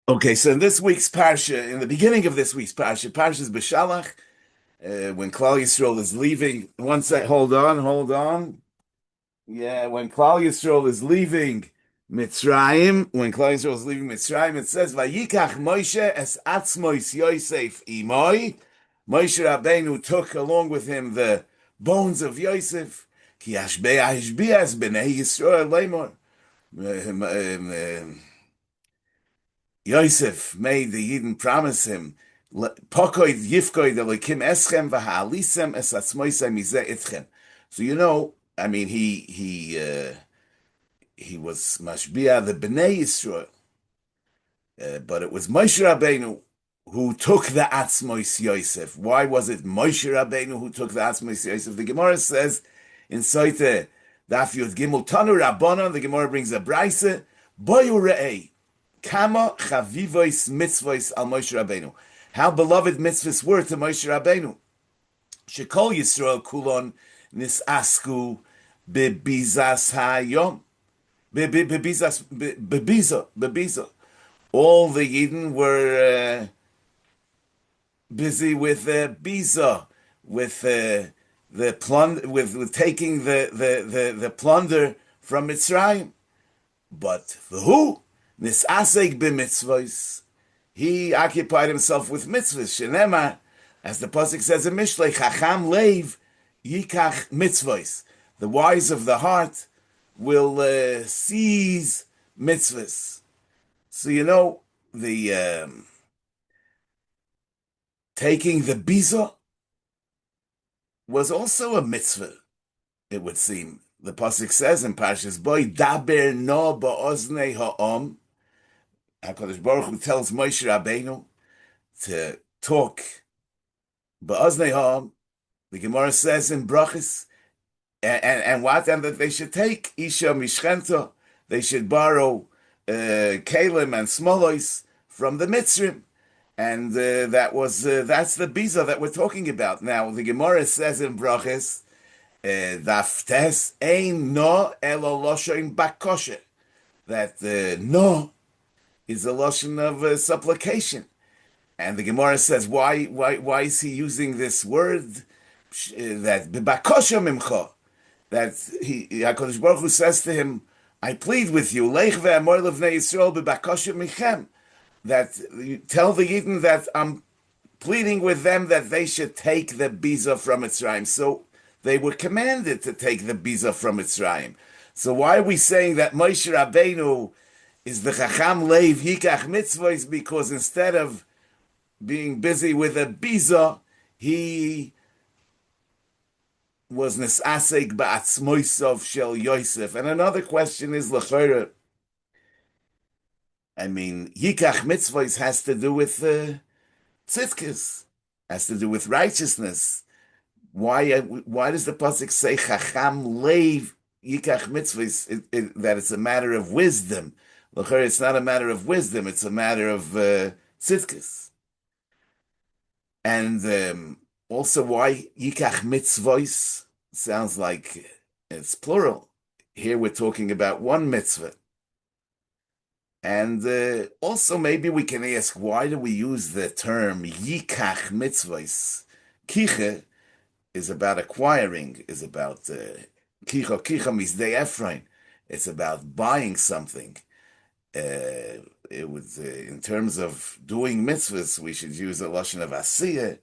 Okay, so in this week's parsha, in the beginning of this week's parsha, Parsha's Beshalach, when Klal Yisrael is leaving, one sec, hold on. Yeah, when Klal Yisrael is leaving Mitzrayim, it says, "Vayikach Moshe es atzmois Yosef imoi." Moshe Rabbeinu took along with him the bones of Yosef. Ki hashbeas b'nei Yisrael lemor. Yosef made the Yidden promise him, "Pokoid yifkoid elokim eschem v'ha'alisem es atzmoisem mizeh itchem." So I mean, he was mashbia the Bnei Yisrael, but it was Moshe Rabbeinu who took the atzmois Yosef. Why was it Moshe Rabbeinu who took the atzmois Yosef? The Gemara says in Soite Daf Yud Gimel Tanu Rabbanon. The Gemara brings a brayse boyu re'ei. Kama chavivois mitzvos al Moshe Rabbeinu. How beloved mitzvahs were to Moshe Rabbeinu. Shekol Yisrael kulon nisasku bebizas hayom. Bebiza. All the Yidden were busy with biza, with the plunder, with taking the plunder from Mitzrayim. But who? Nisasek b'mitzvos. He occupied himself with mitzvahs. Shenema, as the pasuk says in Mishlei, Chacham leiv yikach mitzvos. The wise of the heart will seize mitzvahs. So the taking the biza was also a mitzvah. It would seem. The pasuk says in Parshas Boy, "Daber no ba'oznei ha'om." HaKadosh Baruch Hu tells Moshe Rabbeinu to talk ba'oznei ha'om. The Gemara says in Brachos, and what? And that they should take Isha Mishchento, they should borrow Kalim and Smolos from the Mitzrim. And that's the Biza that we're talking about. Now, the Gemara says in Brachos, Daftes ein no elo loshen bakoshe. That no is a lotion of supplication. And the Gemara says, why is he using this word? That b'bakosha mimcha. That HaKadosh Baruch Hu says to him, I plead with you, Leich ve'amor levnei Yisrael b'bakosha michem. That you tell the Yidden that I'm pleading with them that they should take the biza from Mitzrayim. So they were commanded to take the biza from Mitzrayim. So why are we saying that Moshe Rabbeinu is the Chacham Leiv Yikach Mitzvahs? Because instead of being busy with a biza, he was Nesasek Ba'atzmoisov Shel Yosef. And another question is, L'chora, I mean, Yikach Mitzvahs has to do with tzidkes, has to do with righteousness. Why does the pasuk say Chacham Leiv Yikach Mitzvahs? That it's a matter of wisdom. L'chora, it's not a matter of wisdom; it's a matter of tzidkes. And also, why Yikach Mitzvahs sounds like it's plural. Here we're talking about one mitzvah. And also, maybe we can ask, why do we use the term Yikach Mitzvahs? Kiche is about acquiring, is about Kicha Misdei Ephraim. It's about buying something. It was in terms of doing mitzvahs, we should use a lashon of asiyah,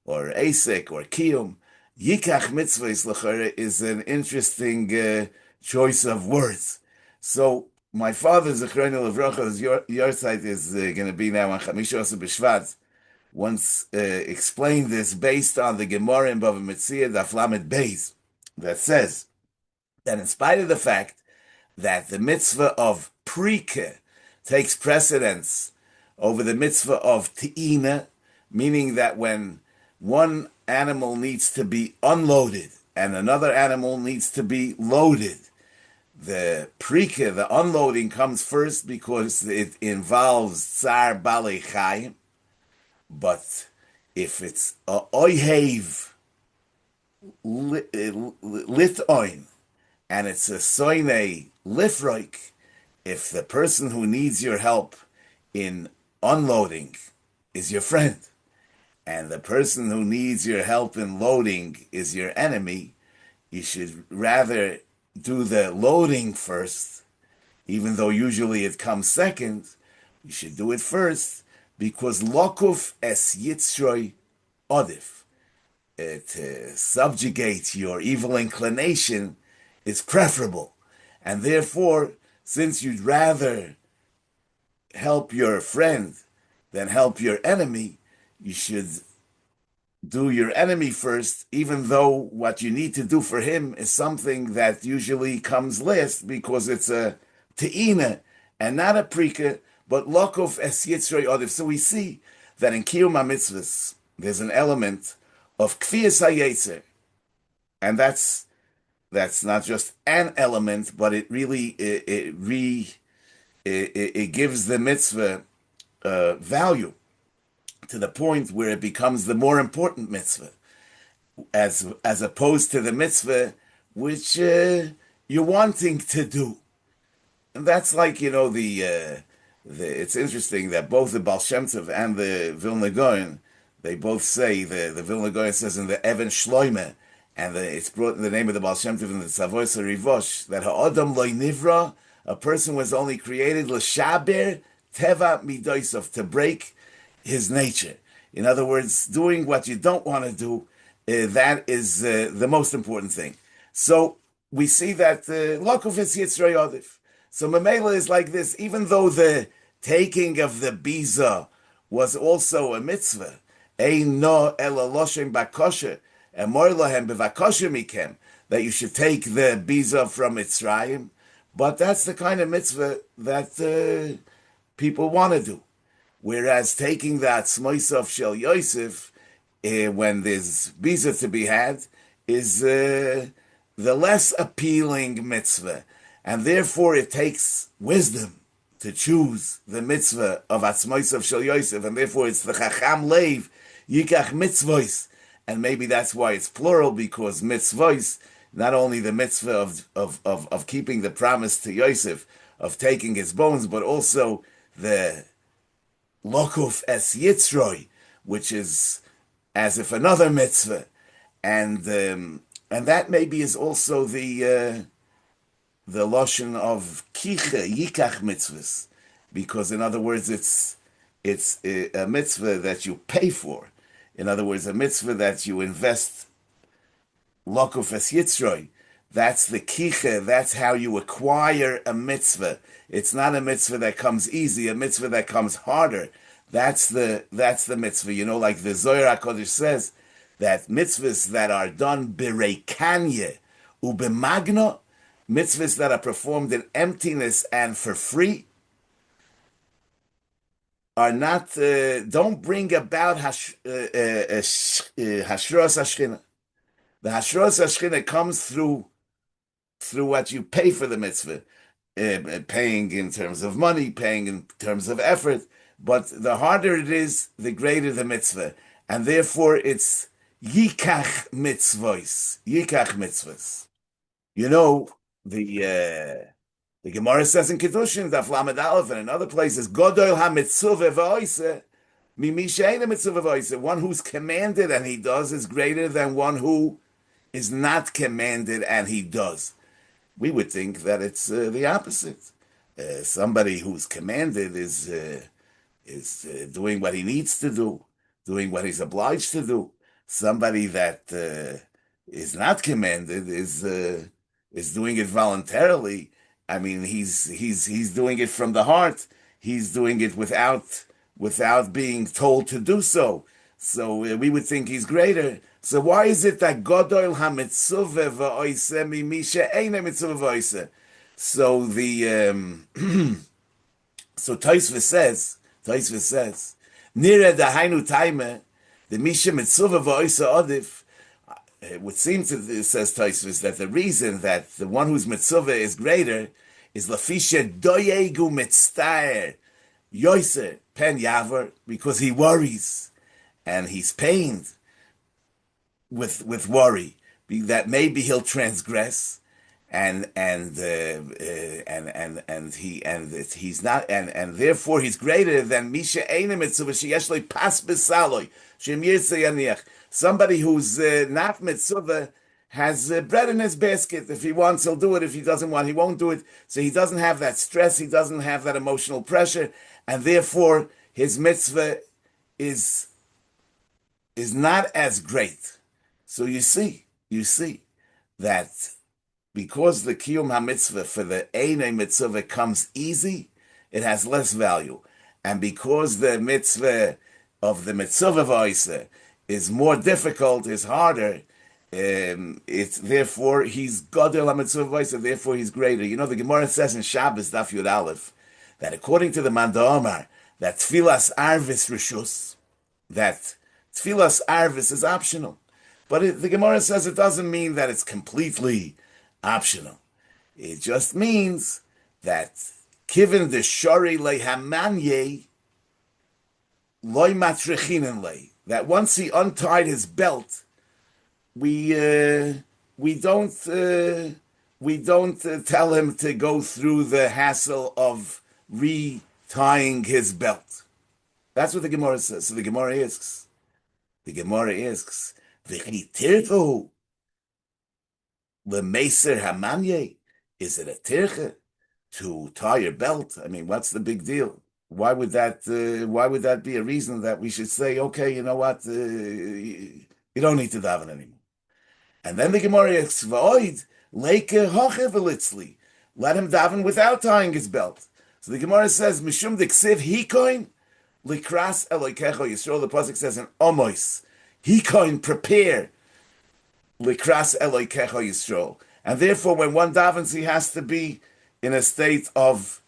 or asek, or kiyum. Yikach Mitzvahs l'chore is an interesting choice of words. So my father, Zechrona Levracha's yahrzeit is going to be now on Chamisha Osa B'Shvat. Once explained this based on the Gemara in Bava Metzia Daf Lamed Beis that says that in spite of the fact that the mitzvah of prike takes precedence over the mitzvah of te'ina, meaning that when one animal needs to be unloaded and another animal needs to be loaded, the prike, the unloading, comes first because it involves tsar balei chayim. But if it's oihev litoin and it's a soine lifroik, if the person who needs your help in unloading is your friend, and the person who needs your help in loading is your enemy, you should rather do the loading first, even though usually it comes second. You should do it first because lokuf es yitzroy odif. To subjugate your evil inclination is preferable. And therefore, since you'd rather help your friend than help your enemy, you should do your enemy first, even though what you need to do for him is something that usually comes last because it's a te'ina and not a prika, but lokov es yitzrei odif. So we see that in Kiyum HaMitzvahs, there's an element of kfiyas hayetzer, and that's not just an element, but it really it gives the mitzvah value to the point where it becomes the more important mitzvah, as opposed to the mitzvah which you're wanting to do. And that's like, it's interesting that both the Baal Shem Tov and the Vilna Gaon, they both say, the Vilna Gaon says in the Even Shloime, and it's brought in the name of the Baal Shem Tov in the Tzavos Rivosh, that ha'adam lo nivra, a person was only created l'shaber teva midosav, to break his nature. In other words, doing what you don't want to do, that is the most important thing. So we see that lokuf is yitzrei odif. So Mamela is like this, even though the taking of the biza was also a mitzvah, ein no ela loshem bakosher, emor lahem bevakosher mikem, that you should take the biza from Mitzrayim, but that's the kind of mitzvah that people want to do. Whereas taking the atzmois of Shel Yosef, when there's biza to be had, is the less appealing mitzvah. And therefore it takes wisdom to choose the mitzvah of atzmois of Shel Yosef, and therefore it's the chacham leiv, yikach mitzvos. And maybe that's why it's plural, because mitzvos, not only the mitzvah of keeping the promise to Yosef, of taking his bones, but also the lokuf es yitzroi, which is as if another mitzvah, and that maybe is also the lashon of kicha yikach mitzvahs, because in other words it's a mitzvah that you pay for. In other words, a mitzvah that you invest lokuf es yitzroi. That's the kicha. That's how you acquire a mitzvah. It's not a mitzvah that comes easy, a mitzvah that comes harder. That's the mitzvah. Like the Zohar HaKodesh says, that mitzvahs that are done b'reikanye ubemagna, mitzvahs that are performed in emptiness and for free, are not, don't bring about hashros hashchina. The hashros hashchina comes through what you pay for the mitzvah, paying in terms of money, paying in terms of effort. But the harder it is, the greater the mitzvah, and therefore it's yikach mitzvos, yikach mitzvos. The Gemara says in Kiddushin, Daf Lamed Aleph, and in other places, Godol ha-mitzvah v'oiseh, mimi she'eina mitzvah v'oiseh. One who's commanded and he does is greater than one who is not commanded and he does. We would think that it's the opposite. Somebody who's commanded is doing what he needs to do, doing what he's obliged to do. Somebody that is not commanded is doing it voluntarily. I mean, he's doing it from the heart. He's doing it without being told to do so. So we would think he's greater. So why is it that Godol ha-mitzvah v'oiseh mimi she'eina mitzvah v'oiseh? So so Tosfos says, Nira dahainu taime, the misha mitzvah v'oiseh odif. It would seem to, says Tosfos, that the reason that the one whose mitzvah is greater is lafisha doyegu mitztaer yoiser pen yaver, because he worries and he's pained with worry that maybe he'll transgress, he's not, and therefore he's greater than Misha Einer Mitzvah Sheyesh Lo Pas B'Saloi Shem Yirtzeh Yaniach. Somebody who's not mitzvah has bread in his basket. If he wants, he'll do it. If he doesn't want, he won't do it. So he doesn't have that stress. He doesn't have that emotional pressure, and therefore his mitzvah is is not as great. So you see that because the Kiyum HaMitzvah for the Einay Mitzvah comes easy, it has less value. And because the mitzvah of the Mitzvah V'Oiseh is more difficult, is harder, it's therefore he's Gadol HaMitzvah V'Oiseh, therefore he's greater. You know, the Gemara says in Shabbos, Daf Yud Aleph, that according to the Manda Omar, that Tfilas Arvis Rishus, that Tfilas Arvis is optional. But the Gemara says it doesn't mean that it's completely optional. It just means that Kiven the Shari Le Hamanye Loy Matrichinen Le, that once he untied his belt, we don't tell him to go through the hassle of retying his belt. That's what the Gemara says. So the Gemara asks, V'chitirchu l'meiser hamanye, is it a tirche to tie your belt? I mean, what's the big deal? Why would that be a reason that we should say, okay, you know what, you don't need to daven anymore? And then the Gemara asks, V'oid leike hoche v'litzli, let him daven without tying his belt. So the Gemara says, Mishum diksiv hikoin likras elokecho Yisrael. The pasuk says in Omois, hikoin, prepare likras elokecho Yisrael. And therefore, when one davens, he has to be in a state of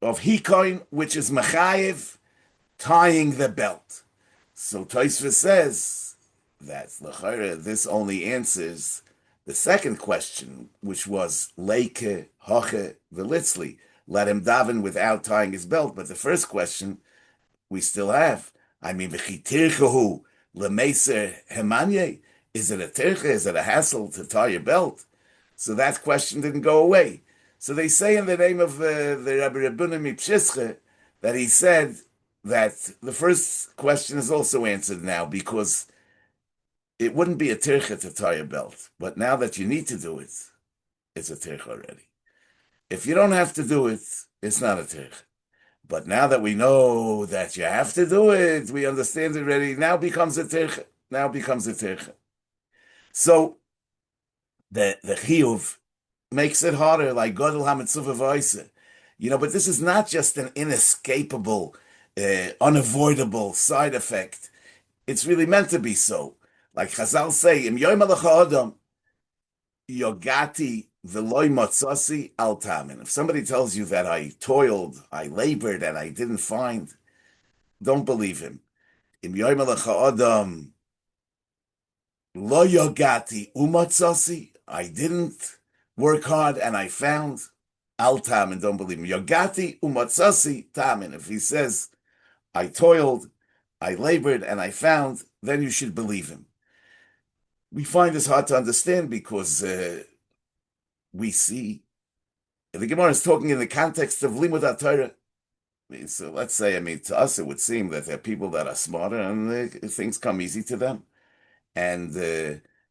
hikoin, which is mechayev, tying the belt. So Tosfos says that this only answers the second question, which was leike hoche v'litzli, let him daven without tying his belt. But the first question we still have. I mean, v'chitirchehu l'meiser hemanye, is it a tirche? Is it a hassle to tie your belt? So that question didn't go away. So they say in the name of the Rabbi Rabbuna Mipshischa that he said that the first question is also answered now, because it wouldn't be a tircha to tie a belt. But now that you need to do it, it's a tircha already. If you don't have to do it, it's not a tircha. But now that we know that you have to do it, we understand it already, now becomes a tircha. Now becomes a tircha. So the chiyuv makes it harder, like Gadol HaMitzvah V'Oiseh. You know, but this is not just an inescapable, unavoidable side effect. It's really meant to be so. Like Chazal say, Im Yoim Alacha Adam, Yogati V'Loi Motzasi Al Tamin. If somebody tells you that I toiled, I labored, and I didn't find, don't believe him. Im Yoim Alacha Adam, Lo Yogati Umotzasi, I didn't work hard and I found, Al Tamin, don't believe him. Yogati Umotzasi Tamin. If he says, I toiled, I labored, and I found, then you should believe him. We find this hard to understand because we see the Gemara is talking in the context of Limud HaTorah. So let's say, I mean, to us it would seem that there are people that are smarter and things come easy to them, and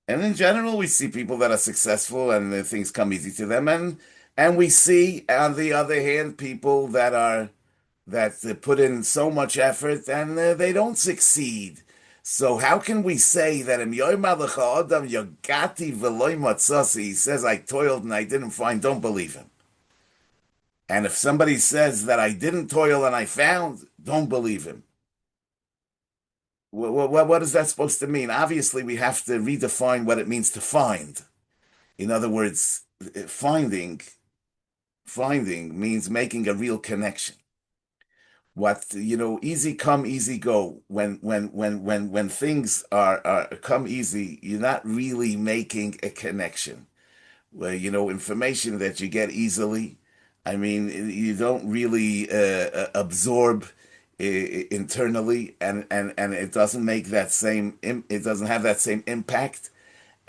in general we see people that are successful and things come easy to them, and we see on the other hand people that put in so much effort and they don't succeed. So how can we say that Im Yoim Alacha Adam Yogati V'Loi Motzasi, he says I toiled and I didn't find, don't believe him. And if somebody says that I didn't toil and I found, don't believe him. What is that supposed to mean? Obviously, we have to redefine what it means to find. In other words, finding means making a real connection. What, you know, easy come, easy go. When things are come easy, you're not really making a connection. Well, you know, information that you get easily, I mean, you don't really absorb internally, and it doesn't make that same, it doesn't have that same impact.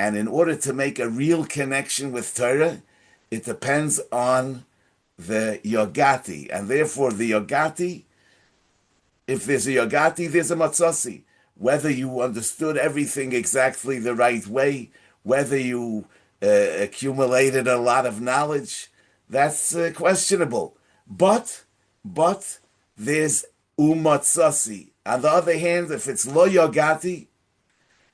And in order to make a real connection with Torah, it depends on the yogati. And therefore, the yogati, if there's a yogati, there's a matzasi. Whether you understood everything exactly the right way, whether you accumulated a lot of knowledge, that's questionable. But there's umatzasi. On the other hand, if it's lo yogati,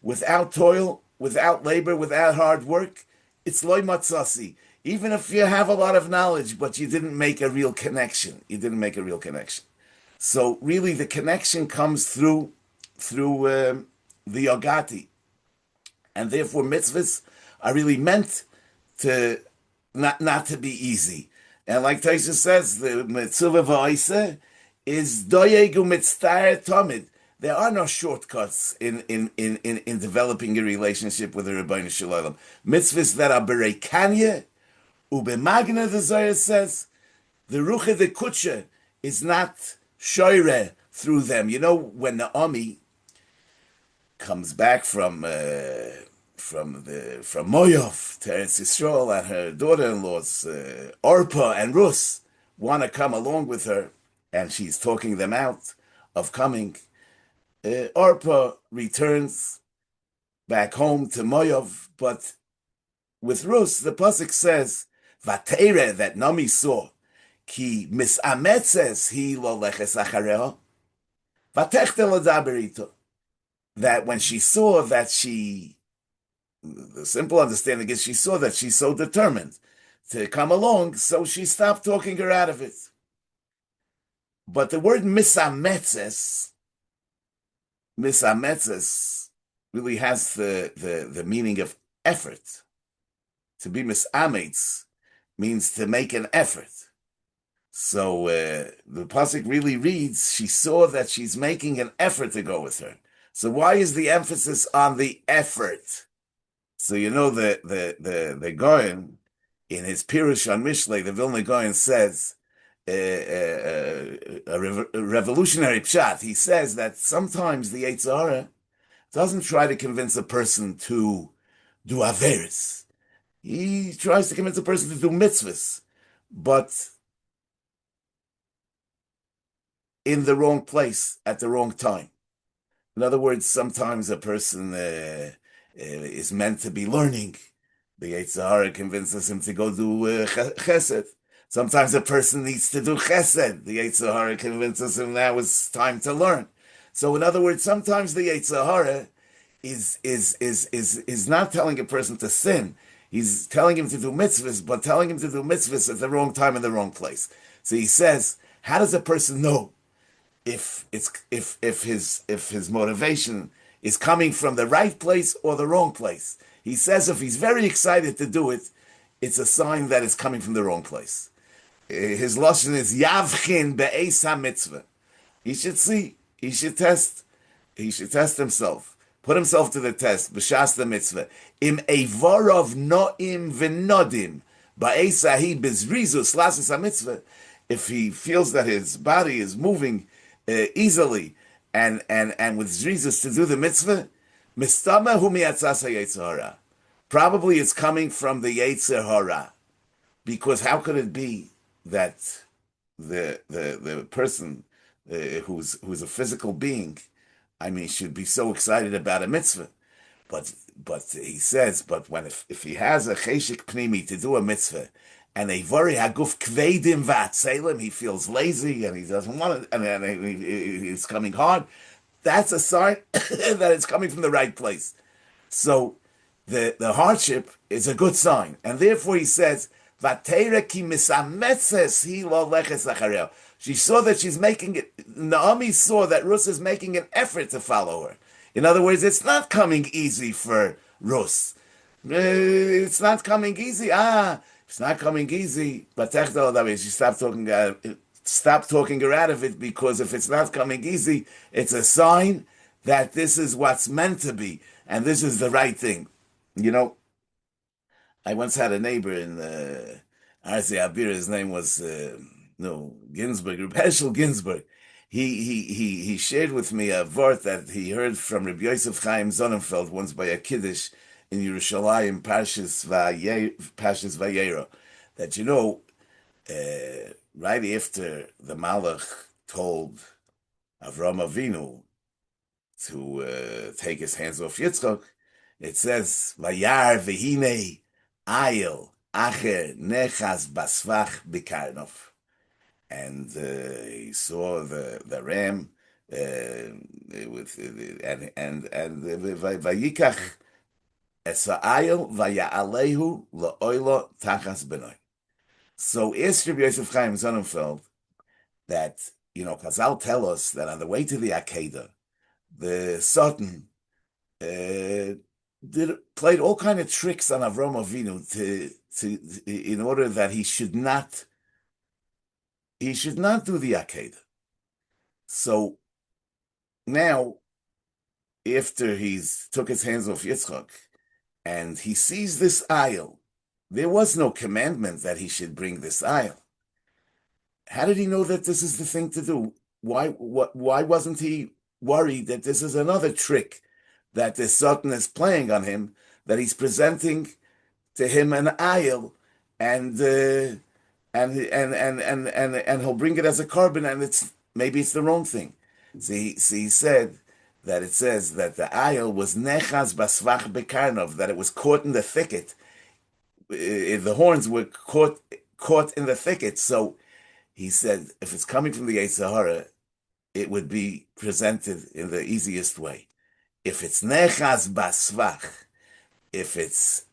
without toil, without labor, without hard work, it's loy matzasi. Even if you have a lot of knowledge, but you didn't make a real connection. You didn't make a real connection. So really, the connection comes through the yogati, and therefore mitzvahs are really meant to not to be easy. And like Taisha says, the mitzvah v'oiseh is doyeg u'mitztar tomid. There are no shortcuts in developing a relationship with the Rebbeinu Shalom. Mitzvahs that are bereikanya, ubemagna, the Zohar says, the rucha de kutsha is not shoire through them. You know, when Naomi comes back from Moav to Eretz Yisrael, and her daughter-in-laws Orpah and Rus want to come along with her, and she's talking them out of coming. Orpah returns back home to Moav, but with Rus, the pasuk says, "Vateire," that Naomi saw, "Ki misametzes hi lo leches achareha, vatechte l'daber ito." That when she saw that the simple understanding is she saw that she's so determined to come along, so she stopped talking her out of it. But the word misametzes really has the meaning of effort. To be misametz means to make an effort. So the pasuk really reads, she saw that she's making an effort to go with her. So why is the emphasis on the effort? So you know the Goyen, in his Pirush on Mishlei, the Vilna Goyen says, a revolutionary pshat. He says that sometimes the Yetzer Hara doesn't try to convince a person to do averis. He tries to convince a person to do mitzvahs, but in the wrong place at the wrong time. In other words, sometimes a person is meant to be learning. The Yetzer Hara convinces him to go do chesed. Sometimes a person needs to do chesed. The Yetzer Hara convinces him now it's time to learn. So in other words, sometimes the Yetzer Hara is not telling a person to sin. He's telling him to do mitzvahs, but telling him to do mitzvahs at the wrong time in the wrong place. So he says, how does a person know if his motivation is coming from the right place or the wrong place? He says if he's very excited to do it, it's a sign that it's coming from the wrong place. His lashon is yavchin be'eis ha-mitzvah. He should see. He should test. He should test himself. Put himself to the test. B'shas the mitzvah. Im eivorov no'im v'nodim ba'eis hahi bezrizus lasis ha-mitzvah. If he feels that his body is moving easily and with zrizus to do the mitzvah, mistama hu miyatzas ha-yetzer hara. Probably it's coming from the Yetzer Hara, because how could it be that the person who's a physical being, I mean, should be so excited about a mitzvah? But he says, but when if he has a cheshik pnimi to do a mitzvah, and a very haguf kvedim v'atzelim, he feels lazy and he doesn't want it, and he's coming hard, that's a sign that it's coming from the right place. So the hardship is a good sign, and therefore he says, "Vatera ki misametzes hi lo leches achareo." She saw that she's making it. Naomi saw that Rus is making an effort to follow her. In other words, it's not coming easy for Rus. It's not coming easy. It's not coming easy. But she stopped talking her out of it, because if it's not coming easy, it's a sign that this is what's meant to be, and this is the right thing. You know, I once had a neighbor in Arzi Abir. His name was Ginsburg, Reb Ginsburg. He shared with me a word that he heard from Rabbi Yosef Chaim Sonnenfeld once by a Kiddush in Yerushalayim, Parshas Vayera, that right after the Malach told Avram Avinu to take his hands off Yitzchak, it says, Vayar v'hine ayil acher nechas basvach bikarnov. And he saw the ram with and vayikach esa'ayil vaya'alehu la'oilo tachas benoy. So Rabbi Yosef Chaim Sonnenfeld that Chazal tell us that on the way to the Akedah, the Sultan played all kind of tricks on Avram Avinu in order that he should not do the Akedah. So now, after he's took his hands off Yitzchak, and he sees this aisle, there was no commandment that he should bring this aisle. How did he know that this is the thing to do? Why wasn't he worried that this is another trick that the Sultan is playing on him, that he's presenting to him an aisle, and he'll bring it as a carbon, and maybe it's the wrong thing. So he said that it says that the aisle was nechaz basvach bekarnov, that it was caught in the thicket. The horns were caught in the thicket. So he said, if it's coming from the Yetzer Hara, it would be presented in the easiest way. If it's nechaz basvach, if it's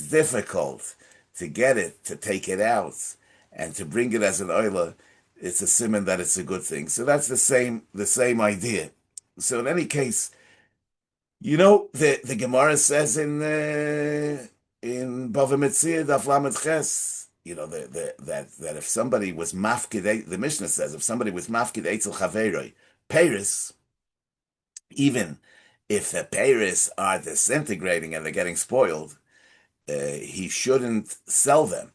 difficult to get it, to take it out, and to bring it as an oila, it's a siman that it's a good thing. So that's the same idea. So in any case, the Gemara says in Bava Metzia Daf Lamed Ches, that if somebody was mafkid, the Mishnah says if somebody was mafkid eitzel chaveroi peiros, even if the peiros are disintegrating and they're getting spoiled, he shouldn't sell them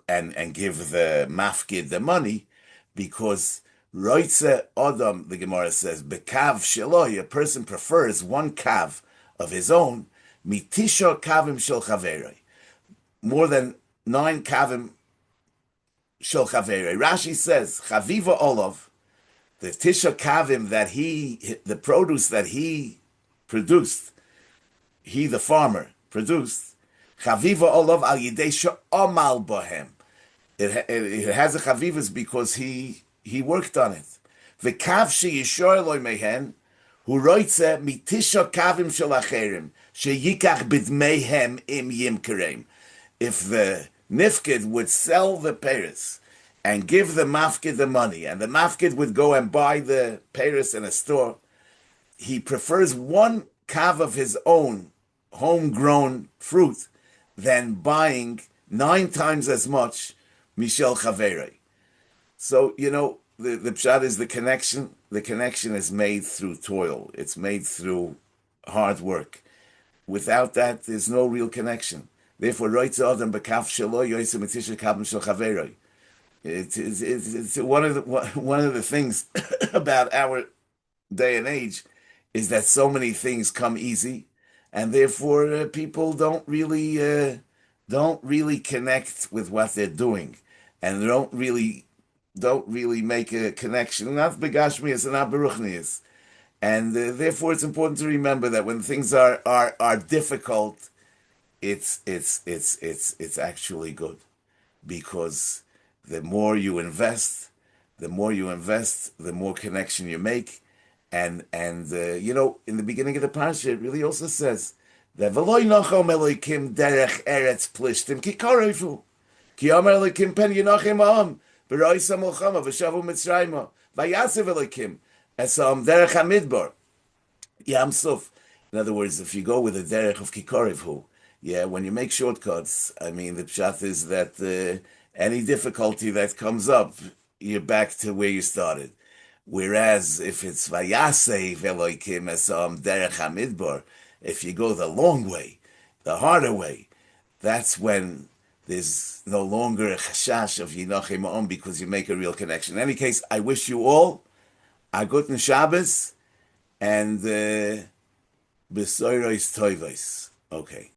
and give the mafkid the money, because roitze adam, the Gemara says, bekav sheloi, a person prefers one kav of his own, mitisha kavim shel chaveroi, more than 9 kavim shel chaveroi. Rashi says, chaviva olav, the tisha kavim the produce that he produced, he the farmer produced, chaviva olav al yidei she'amal bohem. It has a chavivas because he worked on it. V'kav sheyishor loy mehen hu roitze mitisha kavim shel acherim sheyikach b'dmeihem im yimkerem. If the nifkid would sell the peiros and give the mafkid the money, and the mafkid would go and buy the peiros in a store, he prefers one kav of his own homegrown fruit than buying 9 times as much Mishel Chaverei. So, the pshat is the connection. The connection is made through toil. It's made through hard work. Without that, there's no real connection. Therefore, Roitz Adam B'Kaf Shelo Yoisem Mitisha Kabim Shel Chaverei. It's one of the things about our day and age is that so many things come easy, and therefore people don't really connect with what they're doing, and don't really make a connection. Not begashmias and not beruchnias, and therefore it's important to remember that when things are difficult, it's actually good, because the more you invest, the more connection you make. And in the beginning of the parsha, it really also says that v'loy nochom Elokim derech eretz plishtim ki karevu ki amar Elokim pen yinochem ha'am b'roisa milchama v'shavu mitzrayma v'yasev Elokim esam derech hamidbar yam suf. In other words, if you go with the derech of ki karevu, when you make shortcuts, I mean, the pshat is that any difficulty that comes up, you're back to where you started. Whereas if it's Vayasev Elokim esam derech hamidbar, if you go the long way, the harder way, that's when there's no longer a chashash of Yinochem Ma'om, because you make a real connection. In any case, I wish you all a guten Shabbos, and Besoiros toivos. Okay.